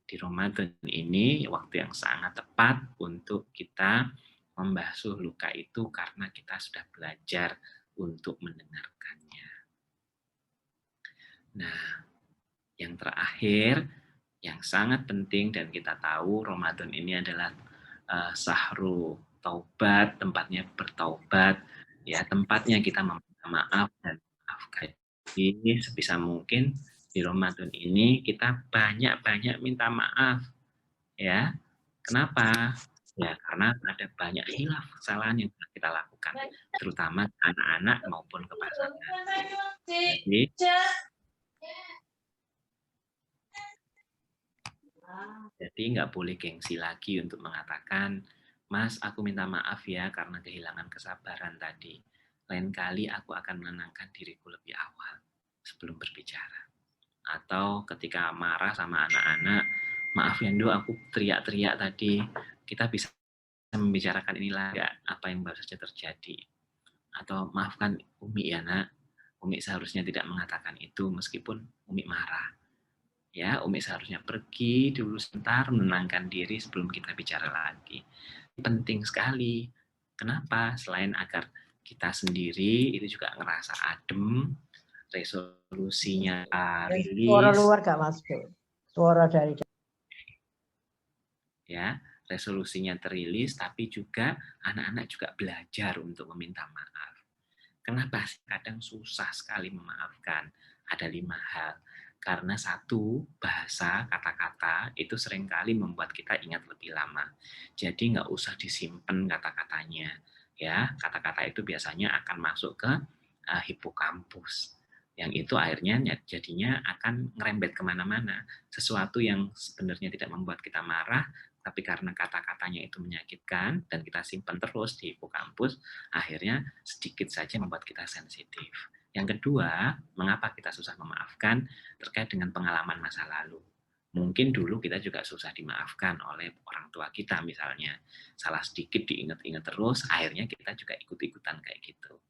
Di Ramadan ini waktu yang sangat tepat untuk kita membasuh luka itu karena kita sudah belajar untuk mendengarkannya. Nah, yang terakhir, yang sangat penting dan kita tahu Ramadan ini adalah sahru taubat, tempatnya bertaubat, ya tempatnya kita meminta maaf dan maafkan. Jadi sebisa mungkin di Ramadan ini kita banyak-banyak minta maaf, ya. Kenapa? Ya karena ada banyak hilaf kesalahan yang kita lakukan, terutama anak-anak maupun ke pasangan. Jadi nggak boleh gengsi lagi untuk mengatakan, Mas, aku minta maaf ya karena kehilangan kesabaran tadi. Lain kali aku akan menenangkan diriku lebih awal sebelum berbicara. Atau ketika marah sama anak-anak, maaf ya Ndo, aku teriak-teriak tadi. Kita bisa membicarakan inilah nggak apa yang baru saja terjadi. Atau maafkan Umi ya nak, Umi seharusnya tidak mengatakan itu meskipun Umi marah. Ya, Umi seharusnya pergi dulu sebentar menenangkan diri sebelum kita bicara lagi. Penting sekali. Kenapa? Selain agar kita sendiri itu juga ngerasa adem, resolusinya rilis. Suara luar gak masuk. Suara dari Ya, resolusinya terilis, tapi juga anak-anak juga belajar untuk meminta maaf. Kenapa sih kadang susah sekali memaafkan? Ada 5 hal. Karena satu, bahasa, kata-kata itu seringkali membuat kita ingat lebih lama. Jadi nggak usah disimpan kata-katanya. Ya, kata-kata itu biasanya akan masuk ke hipokampus. Yang itu akhirnya jadinya akan ngerembet kemana-mana. Sesuatu yang sebenarnya tidak membuat kita marah, tapi karena kata-katanya itu menyakitkan dan kita simpan terus di hipokampus, akhirnya sedikit saja membuat kita sensitif. Yang kedua, mengapa kita susah memaafkan terkait dengan pengalaman masa lalu. Mungkin dulu kita juga susah dimaafkan oleh orang tua kita misalnya. Salah sedikit diingat-ingat terus, akhirnya kita juga ikut-ikutan kayak gitu.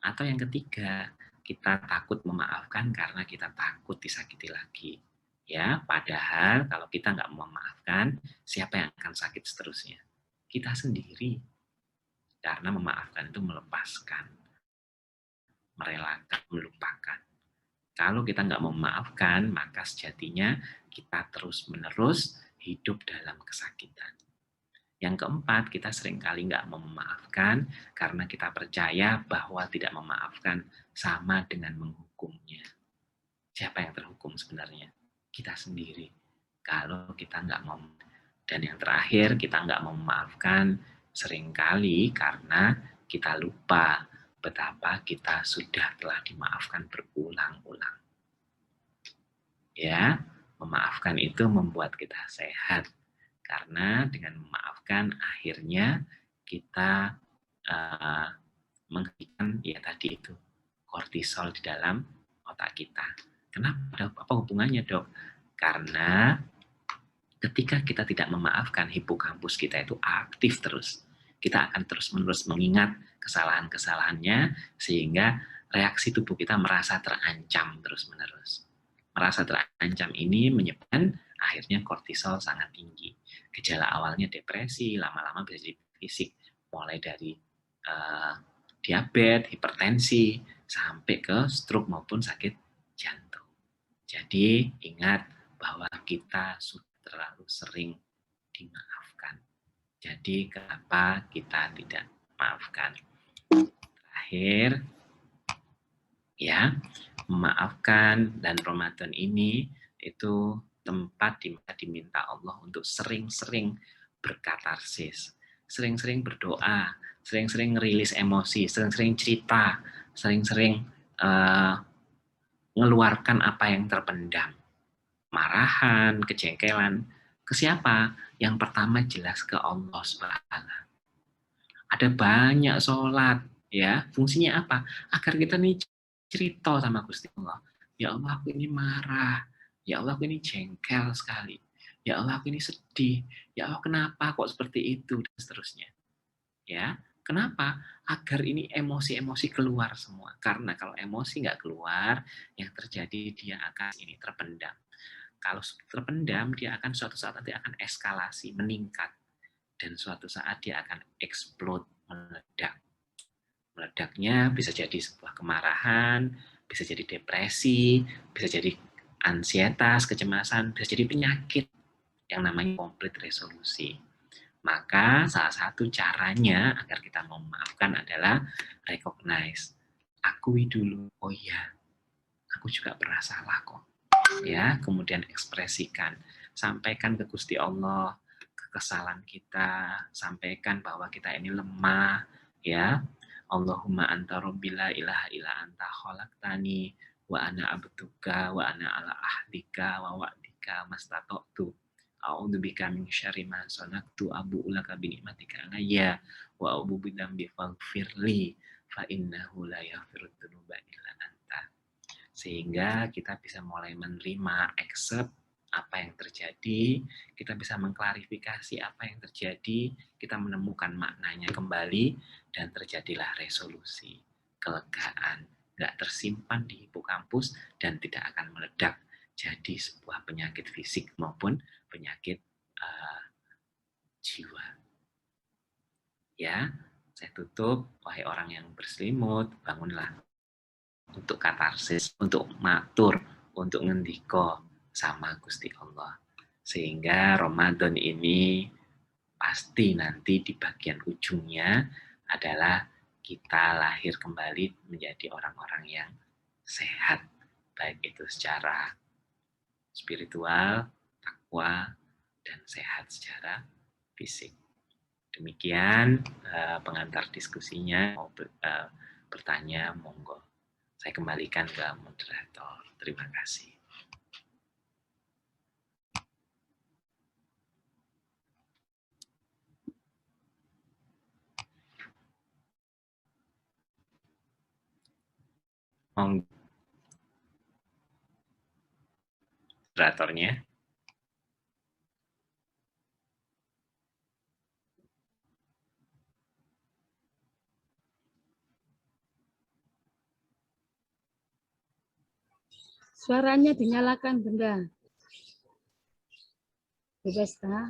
Atau yang ketiga, kita takut memaafkan karena kita takut disakiti lagi. Ya, padahal kalau kita nggak memaafkan, siapa yang akan sakit seterusnya? Kita sendiri. Karena memaafkan itu melepaskan, merelakan, melupakan. Kalau kita nggak memaafkan, maka sejatinya kita terus-menerus hidup dalam kesakitan. Yang keempat, kita seringkali nggak memaafkan karena kita percaya bahwa tidak memaafkan sama dengan menghukumnya. Siapa yang terhukum sebenarnya? Kita sendiri. Kalau kita nggak mau. Dan yang terakhir, kita nggak mau memaafkan seringkali karena kita lupa betapa kita sudah telah dimaafkan berulang-ulang. Ya, memaafkan itu membuat kita sehat. Karena dengan memaafkan akhirnya kita menghentikan ya tadi itu kortisol di dalam otak kita. Kenapa? Apa hubungannya, Dok? Karena ketika kita tidak memaafkan, hipokampus kita itu aktif terus. Kita akan terus-menerus mengingat kesalahan-kesalahannya sehingga reaksi tubuh kita merasa terancam terus-menerus. Merasa terancam ini menyebabkan akhirnya kortisol sangat tinggi. Gejala awalnya depresi, lama-lama bisa jadi fisik, mulai dari diabetes, hipertensi, sampai ke stroke maupun sakit jantung. Jadi ingat bahwa kita sudah terlalu sering dimaafkan. Jadi kenapa kita tidak maafkan? Terakhir, ya, memaafkan dan Ramadan ini itu tempat di mana diminta Allah untuk sering-sering berkatarsis, sering-sering berdoa, sering-sering ngerilis emosi, sering-sering cerita, sering-sering mengeluarkan apa yang terpendam. Marahan, kejengkelan, ke siapa? Yang pertama jelas ke Allah Subhanahu. Ada banyak sholat, ya. Fungsinya apa? Agar kita nih cerita sama Gusti Allah. Ya Allah, aku ini marah. Ya Allah, aku ini jengkel sekali. Ya Allah, aku ini sedih. Ya Allah, kenapa kok seperti itu? Dan seterusnya. Ya, kenapa? Agar ini emosi-emosi keluar semua. Karena kalau emosi nggak keluar, yang terjadi dia akan ini terpendam. Kalau terpendam, dia akan suatu saat nanti akan eskalasi, meningkat. Dan suatu saat dia akan explode, meledak. Meledaknya bisa jadi sebuah kemarahan, bisa jadi depresi, bisa jadi ansietas, kecemasan, bisa jadi penyakit yang namanya konflik resolusi. Maka salah satu caranya agar kita memaafkan adalah recognize. Akui dulu, oh iya, aku juga pernah salah kok. Ya, kemudian ekspresikan, sampaikan ke Gusti Allah kekesalan kita, sampaikan bahwa kita ini lemah, ya. Allahumma anta rabbi la ilaha illa anta khalaqtani wa ana abduka wa ana ala ahdika wa wa'dika mastata'tu. A'udzubika min syarri ma sanaqtu abu'u laka bi ni'matika alayya wa a'udzu bidzambi faghfirli fa innahu la yaghfiru dzunuba illa anta. Sehingga kita bisa mulai menerima, accept apa yang terjadi, kita bisa mengklarifikasi apa yang terjadi, kita menemukan maknanya kembali, dan terjadilah resolusi, kelegaan, nggak tersimpan di hipokampus, dan tidak akan meledak jadi sebuah penyakit fisik maupun penyakit jiwa. Ya, saya tutup, wahai orang yang berselimut, bangunlah untuk katarsis, untuk matur, untuk ngendiko sama Gusti Allah. Sehingga Ramadan ini pasti nanti di bagian ujungnya adalah kita lahir kembali menjadi orang-orang yang sehat, baik itu secara spiritual, takwa, dan sehat secara fisik. Demikian pengantar diskusinya. Mau bertanya, monggo. Saya kembalikan ke moderator. Terima kasih. Monggo. Moderatornya. Suaranya dinyalakan, Bunda. Bebas, ta?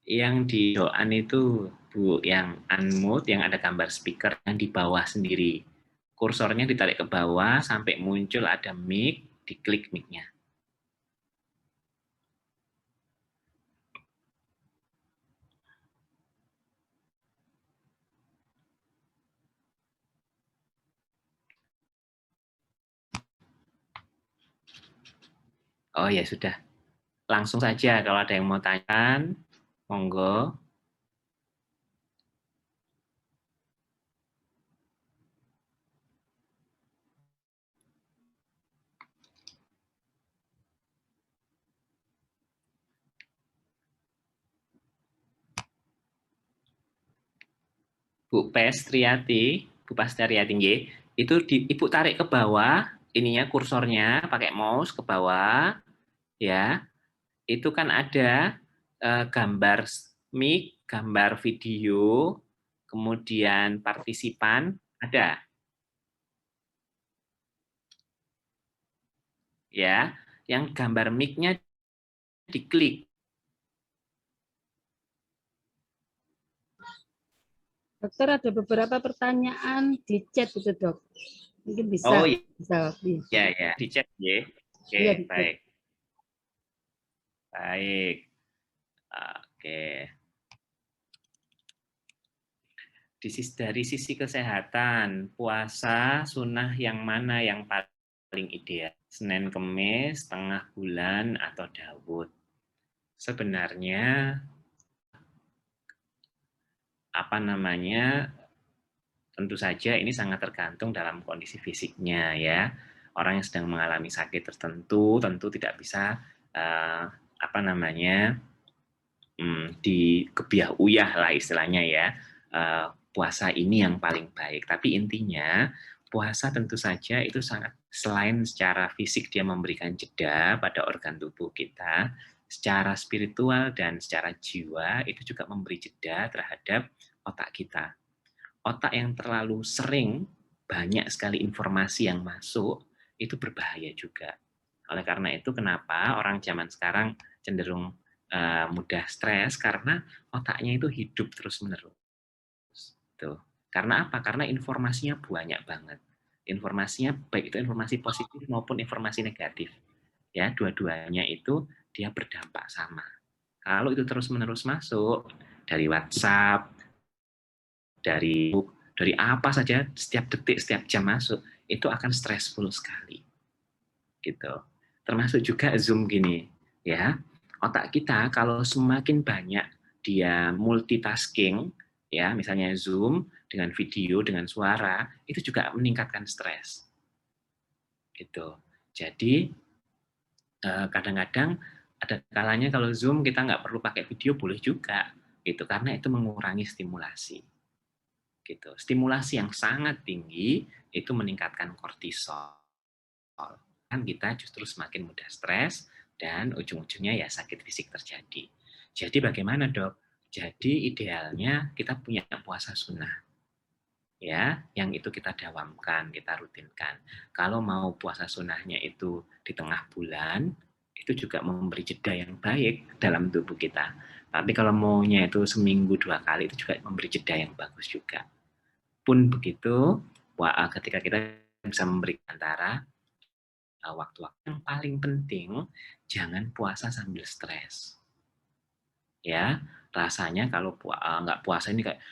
Yang di doan itu, Bu, yang unmute, yang ada gambar speaker yang di bawah sendiri. Kursornya ditarik ke bawah sampai muncul ada mic, diklik mic-nya. Oh ya sudah, langsung saja kalau ada yang mau tanya, monggo. Bu Pestriati, Bu Pastriati, itu Ibu tarik ke bawah, ininya kursornya pakai mouse ke bawah, ya. Itu kan ada gambar mic, gambar video, kemudian partisipan, ada. Ya, yang gambar mic-nya diklik. Dokter, ada beberapa pertanyaan di chat itu, Dok. Mungkin bisa. Oh iya, bisa. ya, di chat ya. Oke, Iya, baik. Baik. Oke. Dari sisi kesehatan, puasa sunnah yang mana yang paling ideal? Senin Kemis, tengah bulan, atau Daud? Sebenarnya tentu saja ini sangat tergantung dalam kondisi fisiknya ya. Orang yang sedang mengalami sakit tertentu tentu tidak bisa dikebiah uyah lah istilahnya ya, puasa ini yang paling baik. Tapi intinya puasa tentu saja itu sangat, selain secara fisik dia memberikan jeda pada organ tubuh kita, secara spiritual dan secara jiwa itu juga memberi jeda terhadap otak kita. Otak yang terlalu sering banyak sekali informasi yang masuk itu berbahaya juga. Oleh karena itu kenapa orang zaman sekarang cenderung mudah stres, karena otaknya itu hidup terus-menerus. Tuh. Karena apa? Karena informasinya banyak banget. Informasinya baik itu informasi positif maupun informasi negatif. Ya, dua-duanya itu dia berdampak sama. Kalau itu terus-menerus masuk dari WhatsApp, dari apa saja, setiap detik, setiap jam masuk, itu akan stressful sekali. Gitu. Termasuk juga Zoom gini, ya. Otak kita kalau semakin banyak dia multitasking, ya, misalnya Zoom dengan video, dengan suara, itu juga meningkatkan stres. Gitu. Jadi kadang-kadang ada kalanya kalau Zoom kita nggak perlu pakai video, boleh juga, gitu, karena itu mengurangi stimulasi. Gitu. Stimulasi yang sangat tinggi itu meningkatkan kortisol. Kan kita justru semakin mudah stres dan ujung-ujungnya ya sakit fisik terjadi. Jadi bagaimana, Dok? Jadi idealnya kita punya puasa sunnah. Ya, yang itu kita dawamkan, kita rutinkan. Kalau mau puasa sunnahnya itu di tengah bulan, itu juga memberi jeda yang baik dalam tubuh kita. Tapi kalau maunya itu seminggu 2 kali, itu juga memberi jeda yang bagus juga. Pun begitu, ketika kita bisa memberi antara waktu-waktu yang paling penting, jangan puasa sambil stres. Ya, rasanya kalau nggak puasa ini kayak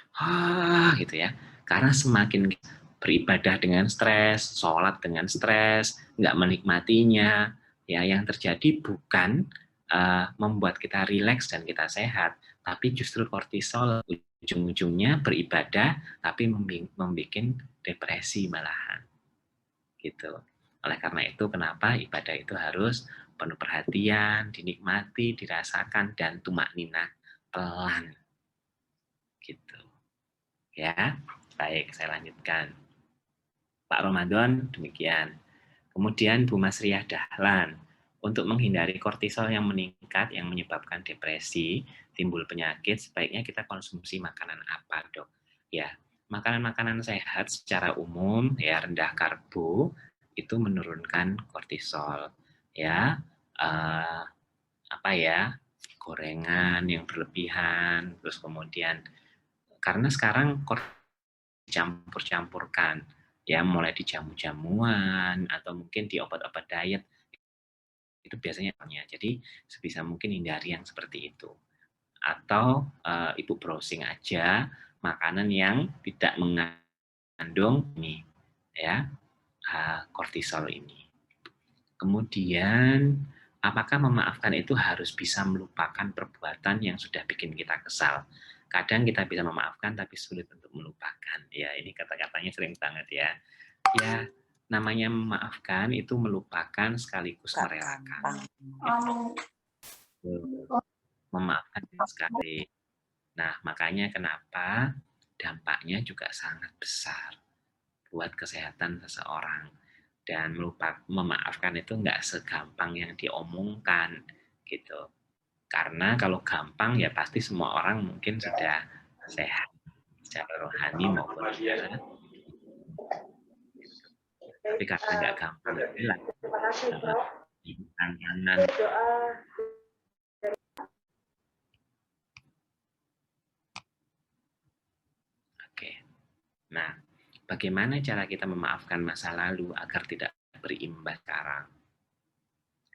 gitu ya. Karena semakin beribadah dengan stres, sholat dengan stres, nggak menikmatinya, ya yang terjadi bukan membuat kita rileks dan kita sehat, tapi justru kortisol ujung-ujungnya beribadah tapi membuat depresi malahan. Gitu. Oleh karena itu kenapa ibadah itu harus penuh perhatian, dinikmati, dirasakan, dan tumakninah pelan. Gitu. Ya, baik, saya lanjutkan. Pak Ramadan, demikian. Kemudian Bu Masriah Dahlan, untuk menghindari kortisol yang meningkat yang menyebabkan depresi, timbul penyakit, sebaiknya kita konsumsi makanan apa, Dok? Ya, makanan-makanan sehat secara umum, ya rendah karbo, itu menurunkan kortisol. Ya, gorengan yang berlebihan, terus kemudian karena sekarang campur-campurkan, ya mulai di jamu-jamuan atau mungkin di obat-obat diet, itu biasanya jadi sebisa mungkin hindari yang seperti itu. Atau Ibu browsing aja makanan yang tidak mengandung ini, ya, kortisol ini. Kemudian apakah memaafkan itu harus bisa melupakan perbuatan yang sudah bikin kita kesal? Kadang kita bisa memaafkan tapi sulit untuk melupakan. Ya, ini kata-katanya sering banget ya. Ya, namanya memaafkan itu melupakan sekaligus merelakan. Memaafkan sekali. Nah, makanya kenapa dampaknya juga sangat besar buat kesehatan seseorang. Dan memaafkan itu nggak segampang yang diomongkan gitu. Karena kalau gampang ya pasti semua orang mungkin sudah sehat secara rohani maupun secara. Tapi karena nggak gampang bilang tantangan. Oke. Nah, bagaimana cara kita memaafkan masa lalu agar tidak berimbas sekarang?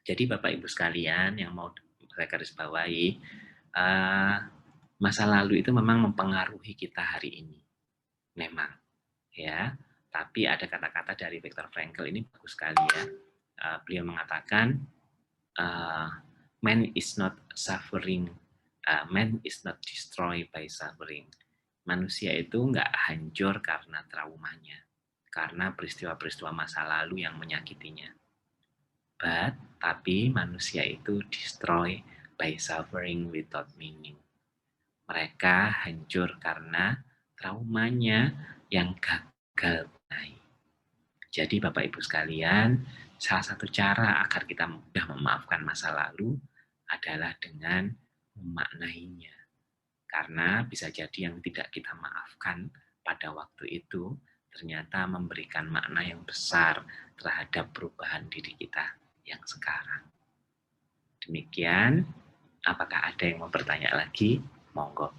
Jadi Bapak Ibu sekalian yang mau saya garis bawahi, masa lalu itu memang mempengaruhi kita hari ini. Memang, ya. Tapi ada kata-kata dari Viktor Frankl ini bagus sekali ya. Beliau mengatakan, man is not suffering, man is not destroyed by suffering. Manusia itu nggak hancur karena traumanya. karena peristiwa-peristiwa masa lalu yang menyakitinya. Tapi manusia itu destroy by suffering without meaning. Mereka hancur karena traumanya yang gagal benahi. Jadi Bapak Ibu sekalian, salah satu cara agar kita mudah memaafkan masa lalu adalah dengan memaknainya. Karena bisa jadi yang tidak kita maafkan pada waktu itu ternyata memberikan makna yang besar terhadap perubahan diri kita yang sekarang. Demikian, apakah ada yang mau bertanya lagi? Monggo.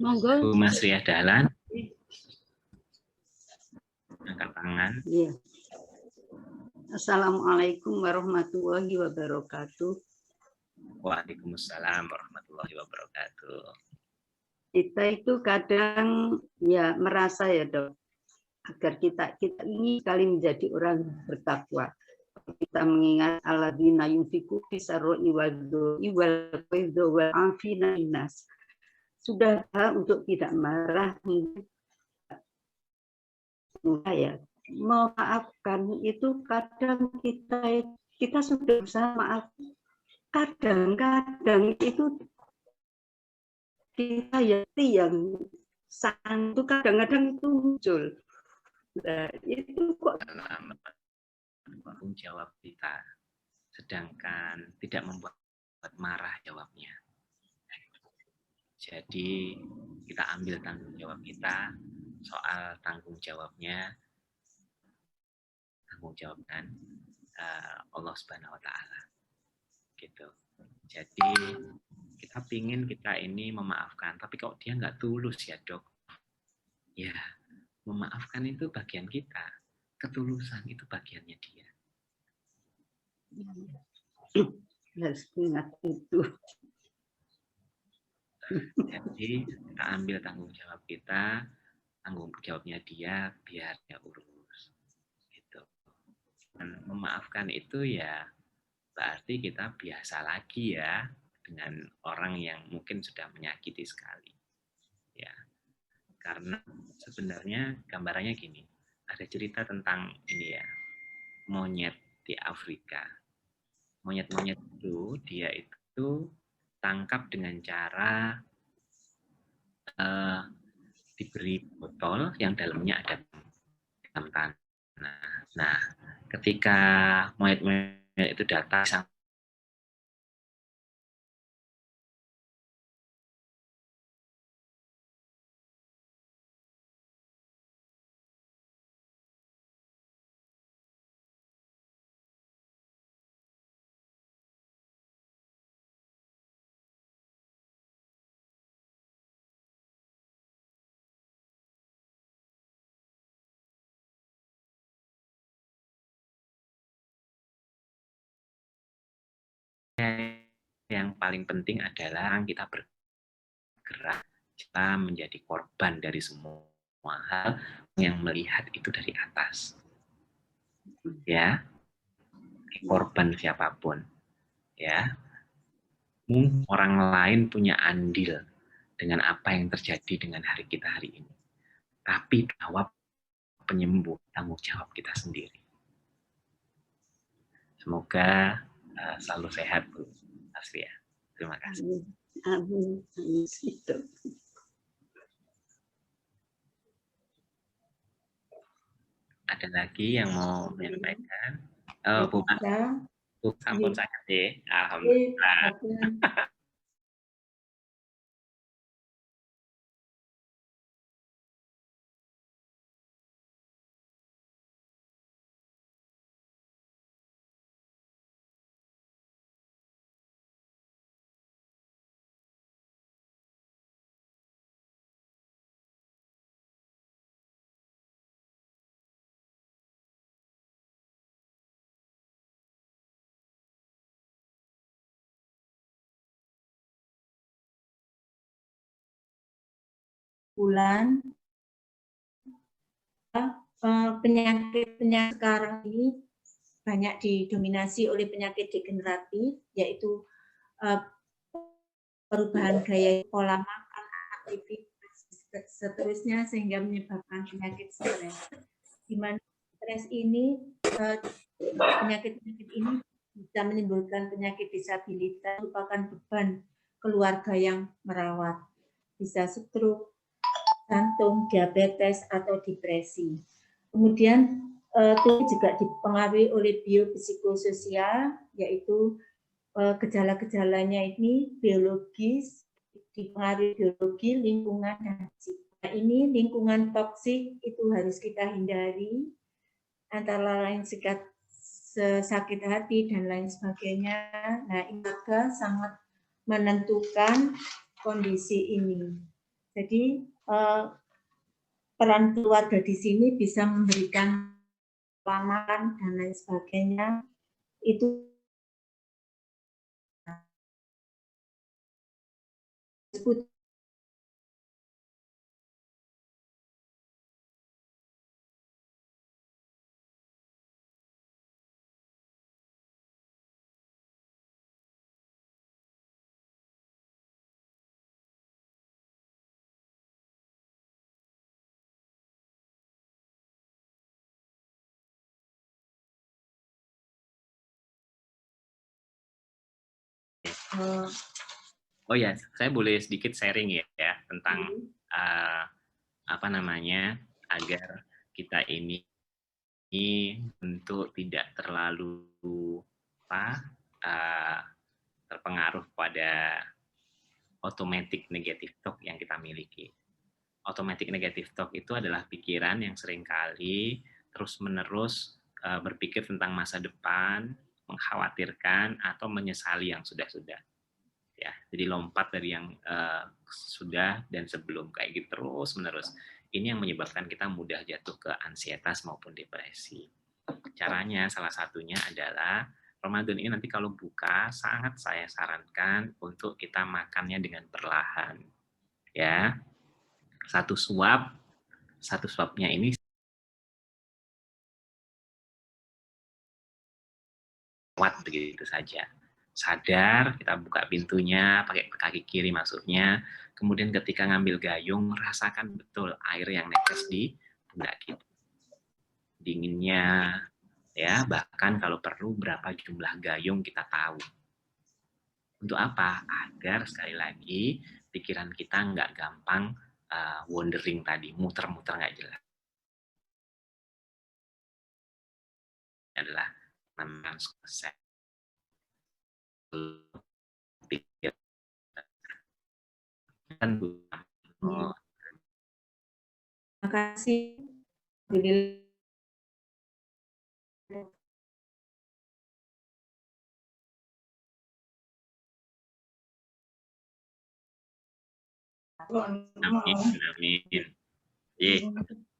Monggo. Bu Mas Ria Dahlan, angkat tangan. Iya. Assalamualaikum warahmatullahi wabarakatuh. Waalaikumsalam warahmatullahi wabarakatuh. Kita itu kadang ya merasa ya Dok, agar kita ingin sekali menjadi orang bertakwa. Kita mengingat alladzina yunfiqu fisarroi wadhdharri wal qadhi wal afina nas. Sudah untuk tidak marah, ya memaafkan itu kadang kita sudah berusaha maaf, kadang-kadang itu kita yang santu kadang-kadang itu muncul. Nah, itu kok Tanggung jawab kita, sedangkan tidak membuat marah jawabnya. Jadi kita ambil tanggung jawab kita, soal tanggung jawabnya tanggung jawabkan Allah Subhanahu Wa Taala. Gitu. Jadi kita pingin kita ini memaafkan, tapi kok dia nggak tulus ya Dok? Ya, memaafkan itu bagian kita, ketulusan itu bagiannya dia. harus ingat itu. Jadi kita ambil tanggung jawab kita, tanggung jawabnya dia, biar dia urus. Gitu. Dan memaafkan itu ya berarti kita biasa lagi ya dengan orang yang mungkin sudah menyakiti sekali. Ya, karena sebenarnya gambarannya gini, ada cerita tentang ini ya, monyet di Afrika. Monyet-monyet itu dia itu tangkap dengan cara diberi botol yang dalamnya ada dalam tanah. Nah, ketika monyet-monyet itu datang yang paling penting adalah kita bergerak, kita menjadi korban dari semua hal yang melihat itu dari atas. Ya, korban siapapun. Ya, mungkin orang lain punya andil dengan apa yang terjadi dengan hari kita hari ini. Tapi jawab penyembuh, tanggung jawab kita sendiri. Semoga selalu sehat Bu Asria. Terima kasih. Amin. Ada lagi yang mau menyampaikan? Bu ampun saya deh. Alhamdulillah. bulan penyakit-penyakit sekarang ini banyak didominasi oleh penyakit degeneratif, yaitu perubahan gaya pola makan, aktivitas, seterusnya, sehingga menyebabkan penyakit stres. Di mana stres ini, penyakit-penyakit ini bisa menimbulkan penyakit disabilitas, merupakan beban keluarga yang merawat, bisa stroke, jantung, diabetes, atau depresi. Kemudian itu juga dipengaruhi oleh biopsikososial, yaitu gejala-gejalanya ini biologis, dipengaruhi biologi, lingkungan, dan psikologi. Ini lingkungan toksik itu harus kita hindari, antara lain sakit hati dan lain sebagainya. Nah, ini juga sangat menentukan kondisi ini. Jadi peran keluarga di sini bisa memberikan pemahaman dan lain sebagainya. Itu disebut Oh ya, saya boleh sedikit sharing ya tentang apa namanya, agar kita ini untuk tidak terlalu terpengaruh pada automatic negative thought yang kita miliki. Automatic negative thought itu adalah pikiran yang seringkali terus-menerus berpikir tentang masa depan, mengkhawatirkan atau menyesali yang sudah-sudah. Ya, jadi lompat dari yang sudah dan sebelum kayak gitu terus-menerus. Ini yang menyebabkan kita mudah jatuh ke ansietas maupun depresi. Caranya salah satunya adalah Ramadan ini nanti kalau buka sangat saya sarankan untuk kita makannya dengan perlahan. Ya. Satu suapnya ini lewat begitu saja. Sadar, kita buka pintunya, pakai kaki kiri masuknya, kemudian ketika ngambil gayung, rasakan betul air yang netes di pundak kita. Dinginnya, ya, bahkan kalau perlu berapa jumlah gayung kita tahu. Untuk apa? Agar sekali lagi pikiran kita nggak gampang wandering tadi, muter-muter nggak jelas. Adalah namanya konsep. Terima kasih. Amin.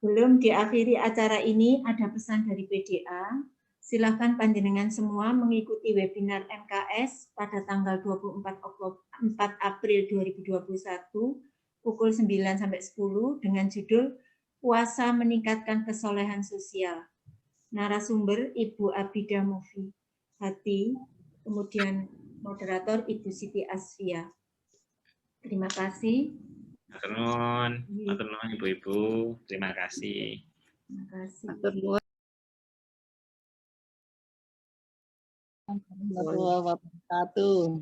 Belum diakhiri acara ini, ada pesan dari PDA. Silakan panjenengan semua mengikuti webinar MKS pada tanggal 24 April 2021 pukul 9 sampai 10 dengan judul Puasa Meningkatkan Kesolehan Sosial. Narasumber Ibu Abida Mufi Hati, kemudian moderator Ibu Siti Asfia. Terima kasih. Matur nuwun Ibu-ibu, terima kasih. Terima kasih. Warahmatullahi wabarakatuh.